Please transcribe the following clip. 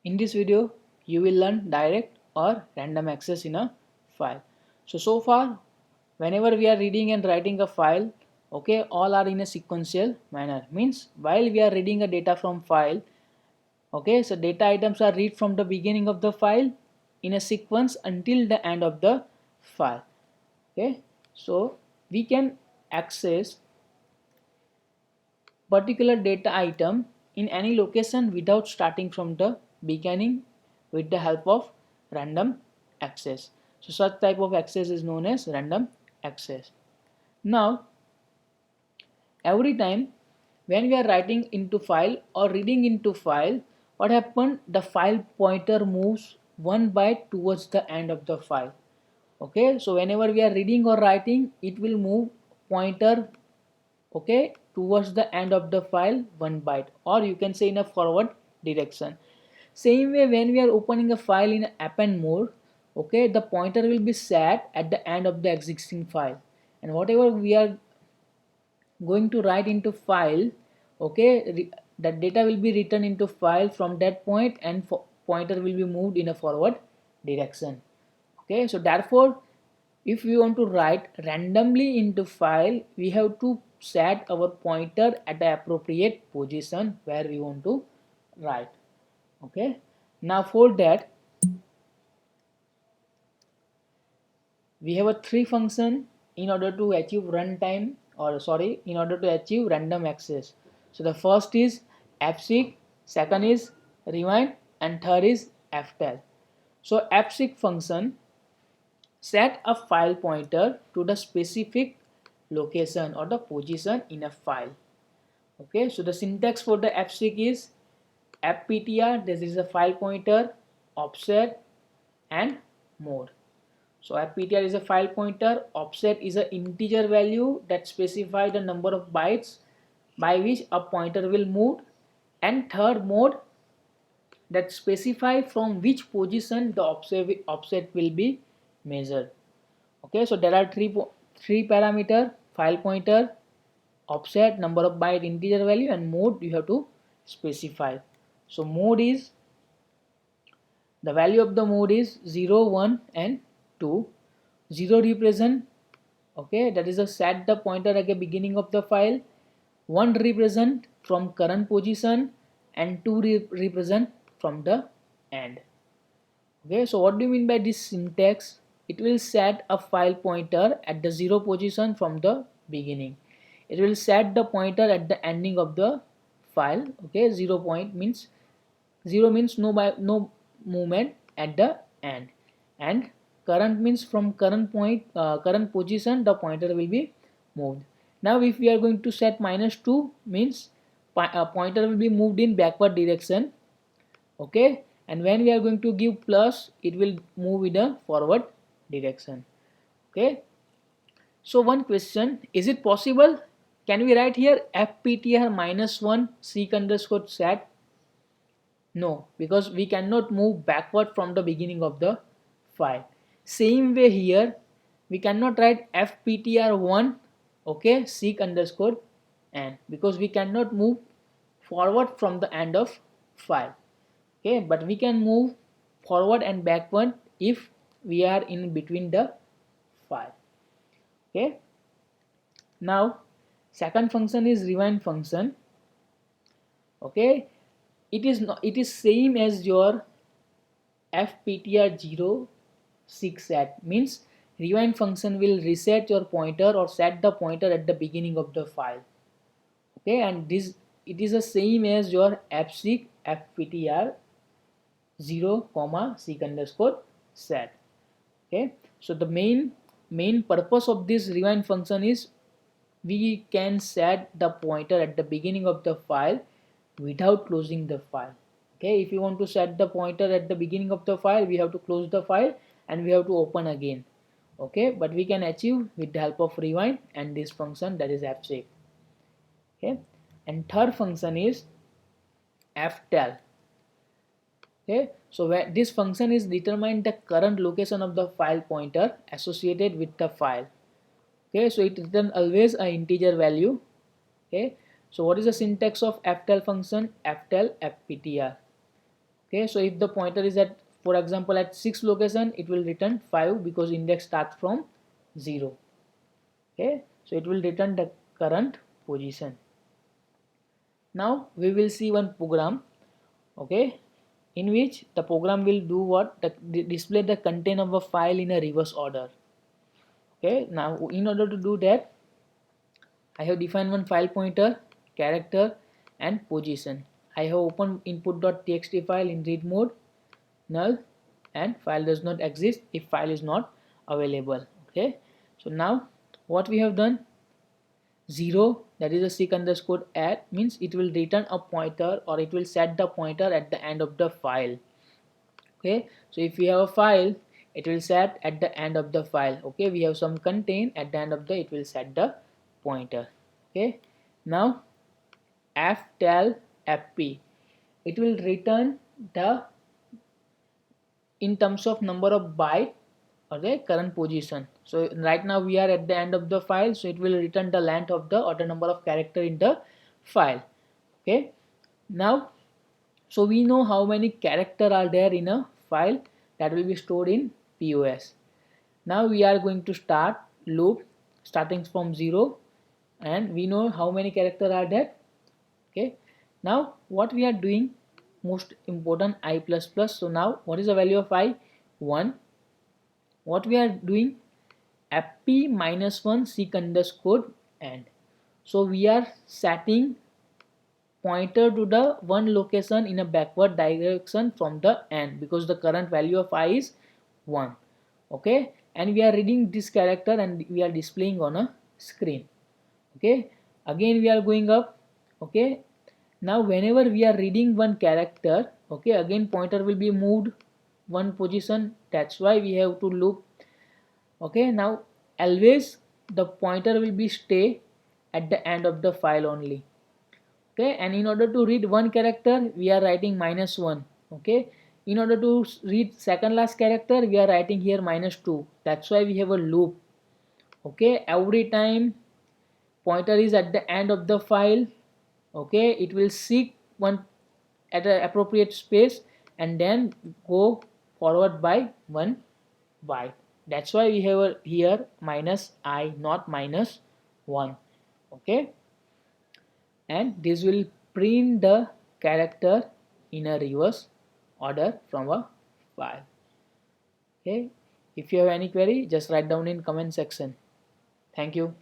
In this video, you will learn direct or random access in a file. So far, whenever we are reading and writing a file, okay, all are in a sequential manner. Means while we are reading a data from file, okay, so data items are read from the beginning of the file in a sequence until the end of the file. Okay, so we can access particular data item in any location without starting from the beginning with the help of random access. So such type of access is known as random access. Now every time when we are writing into file or reading into file, what happened, the file pointer moves one byte towards the end of the file. Okay, so whenever we are reading or writing, it will move pointer, okay, towards the end of the file one byte, or you can say in a forward direction. Same way, when we are opening a file in append mode, okay, the pointer will be set at the end of the existing file, and whatever we are going to write into file, okay, that data will be written into file from that point, and pointer will be moved in a forward direction. Okay, so therefore if we want to write randomly into file, we have to set our pointer at the appropriate position where we want to write. Okay, now for that we have a three function in order to achieve runtime, or sorry, in order to achieve random access. So the first is fseek, second is rewind, and third is ftell. So fseek function set a file pointer to the specific location or the position in a file. Okay, so the syntax for the fseek is fptr, this is a file pointer, offset, and mode. So fptr is a file pointer, offset is an integer value that specify the number of bytes by which a pointer will move, and third mode that specify from which position the offset will be measured. Okay, so there are three parameter: file pointer, offset, number of byte, integer value, and mode you have to specify. So mode is, the value of the mode is 0, 1, and 2. 0 represent, okay, that is a set the pointer at the beginning of the file. 1 represent from current position, and 2 represent from the end. Okay, so what do you mean by this syntax? It will set a file pointer at the 0 position from the beginning. It will set the pointer at the ending of the file. Okay, 0 point means 0 means no movement at the end, and current means from current point, current position the pointer will be moved. Now if we are going to set -2 means pointer will be moved in backward direction. Okay, and when we are going to give plus, it will move in a forward direction. Okay, so one question, is it possible, can we write here fptr -1 seek underscore set? No, because we cannot move backward from the beginning of the file. Same way here, we cannot write fptr1, okay, seek underscore n, because we cannot move forward from the end of file. Okay, but we can move forward and backward if we are in between the file. Okay, now second function is rewind function. Okay, it is same as your fptr0 seek set, means rewind function will reset your pointer or set the pointer at the beginning of the file. Okay, and this, it is the same as your fseek fptr 0 comma seek underscore set. Okay, so the main purpose of this rewind function is we can set the pointer at the beginning of the file without closing the file. Okay, if you want to set the pointer at the beginning of the file, we have to close the file and we have to open again. Okay, but we can achieve with the help of rewind and this function, that is fseek. Okay, and third function is ftell. Okay, so where this function is determine the current location of the file pointer associated with the file. Okay, so it return always a integer value. Okay, so what is the syntax of ftell function? Ftell fptr. Okay, so if the pointer is at, for example, at 6 location, it will return 5 because index starts from 0. Okay, so it will return the current position. Now we will see one program, okay, in which the program will do what, display the content of a file in a reverse order. Okay, now in order to do that, I have defined one file pointer, character and position. I have opened input.txt file in read mode, null, and file does not exist if file is not available. Okay, so now what we have done, 0, that is a seek underscore add, means it will return a pointer, or it will set the pointer at the end of the file. Okay, so if we have a file, it will set at the end of the file. Okay, we have some content, at the end of the, it will set the pointer. Okay, now ftell fp, it will return the, in terms of number of byte or the current position. So right now we are at the end of the file, so it will return the length of the, or the number of character in the file. Okay, now so we know how many character are there in a file that will be stored in POS. Now we are going to start loop starting from 0, and we know how many character are there. Okay, now what we are doing, most important, I plus plus. So now what is the value of I? 1. What we are doing, fp minus 1 seek underscore end. So we are setting pointer to the one location in a backward direction from the end, because the current value of I is 1. Okay, and we are reading this character and we are displaying on a screen. Okay, again we are going up. Okay, now whenever we are reading one character, okay, again pointer will be moved one position. That's why we have to loop. Okay, now always the pointer will be stay at the end of the file only. Okay, and in order to read one character, we are writing -1. Okay, in order to read second last character, we are writing here -2. That's why we have a loop. Okay, every time pointer is at the end of the file, okay, it will seek one at an appropriate space and then go forward by 1 byte. That's why we have here -I, not -1. Okay, and this will print the character in a reverse order from a file. Okay, if you have any query, just write down in comment section. Thank you.